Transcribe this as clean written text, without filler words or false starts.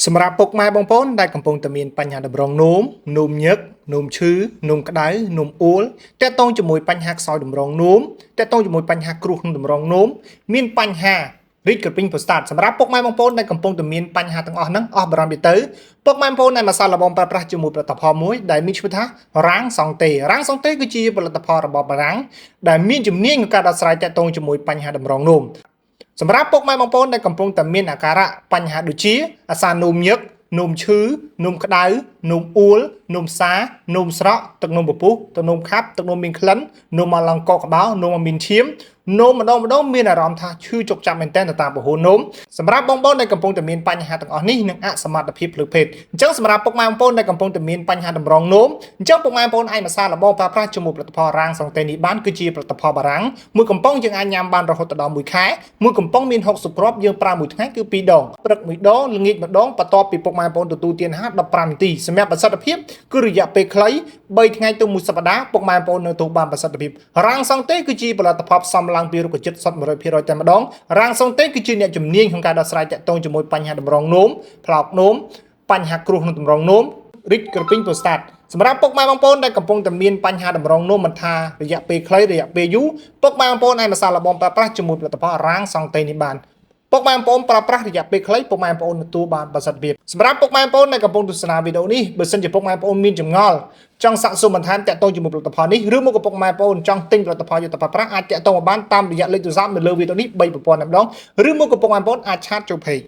សម្រាប់ពុកម៉ែបងប្អូនដែលកំពុងតែមានបញ្ហាតម្រងនោមញឹកនោមឈឺនោមក្តៅនោមអួលទាក់ទងជាមួយបញ្ហាខ្សោយតម្រងនោមទាក់ទងជាមួយបញ្ហាគ្រោះក្នុងតម្រងនោមមានបញ្ហារីកក្រពីងប្រូស្តាតសម្រាប់ពុកម៉ែបងប្អូនដែលកំពុងតែមានបញ្ហាទាំងអស់ហ្នឹងអស់បារម្ភទៅពុកម៉ែបងប្អូនដែលមកសាកល្បងប្រើប្រាស់ជាមួយផលិតផលមួយដែលមានឈ្មោះថារាងសង់តេគឺជាផលិតផលរបស់បារាំងដែលមានជំនាញក្នុងការដោះស្រាយទាក់ទងជាមួយបញ្ហាតម្រងនោមសម្រាប់ពុកម៉ែបងប្អូនដែលកំពុងតែមានអាការៈបញ្ហាដូចជាអាសានោមញឹកនោមឈឺនោមក្តៅនោមអួលនោមសានោមស្រក់ទឹកនោមពពុះទឹកនោមខាប់ទឹកនោមមានក្លិននោមអលង្កកក្បាលនោមមានឈាមនោមម្ដងមានអារម្មណ៍ថាឈឺចុកចាប់មែនទែនទៅតាមពហុនោមសម្រាប់បងប្អូនដែលកំពុងតែមានបញ្ហាទាំងអស់នេះនិងអសមត្ថភាពភ្លើភេទអញ្ចឹងសម្រាប់ពុកម៉ែបងប្អូនដែលកំពុងតែមានបញ្ហាតម្រងនោមអញ្ចឹងពុកម៉ែបងប្អូនអាចមកសាកល្បងប្រើប្រាស់ជាមួយផលិតផលរាងសង់តេនេះបានគឺជាផលិតផលបារាំងមួយកំប៉ុងយើងអាចញ៉ាំបានរហូតដល់1ខែមួយកំប៉ុងមាន60គ្រាប់យើងប្រើមួយថ្ងៃគឺ2ដងព្រឹក1ដងល្ងាចម្ដងបន្ទាប់ពីពុកម៉ែបងប្អូនទទួលទានអាហារ15នាទីសម្រាប់ប្រសិទ្ធភាពគឺរយៈពេលខ្លី3ថ្ងៃទៅ1សប្តាហ៍ពុកម៉ែបងប្អូននៅទទួលបានប្រសិទ្ធភាពរាងសង់តេគឺជាផលិតផលផ្សំឡើងពីរុក្ខជាតិសុទ្ធ 100% តែម្ដងរាងសង់តេគឺជាអ្នកជំនាញក្នុងការដោះស្រាយទាក់ទងជាមួយបញ្ហាតម្រងនោមផ្លោកនោមបញ្ហាគ្រោះក្នុងតម្រងនោមរីកក្រពីងប្រូស្តាតសម្រាប់ពុកម៉ែបងប្អូនដែលកំពុងតែមានបញ្ហាតម្រងនោមមិនថារយៈពេលខ្លីរយៈពេលយូរពុកម៉ែបងប្អូនអាចមកសាកល្បងប្រើប្រាស់ជាមួយផលិតផលរាងសង់តេនេះបានពុកម៉ែបងប្អូនប្រើប្រាស់រយៈពេលខ្លីពុកម៉ែបងប្អូនទទួលបានប្រសិទ្ធភាពសម្រាប់ពុកម៉ែបងប្អូនដែលកំពុងទស្សនាវីដេអូនេះបើសិនជាពុកម៉ែបងប្អូនមានចម្ងល់ចង់សាកសួរបន្ថែមតាក់ទងជាមួយផលិតផលនេះឬមកពុកម៉ែបងប្អូនចង់ទិញផលិតផលយកទៅប្រើប្រាស់អាចតាក់ទងបានតាមរយៈលេខទូរស័ព្ទនៅលើវីដេអូនេះ3ប្រព័ន្ធតែម្ដងឬមកពុកម៉ែបងប្អូនអាចឆាតចូល page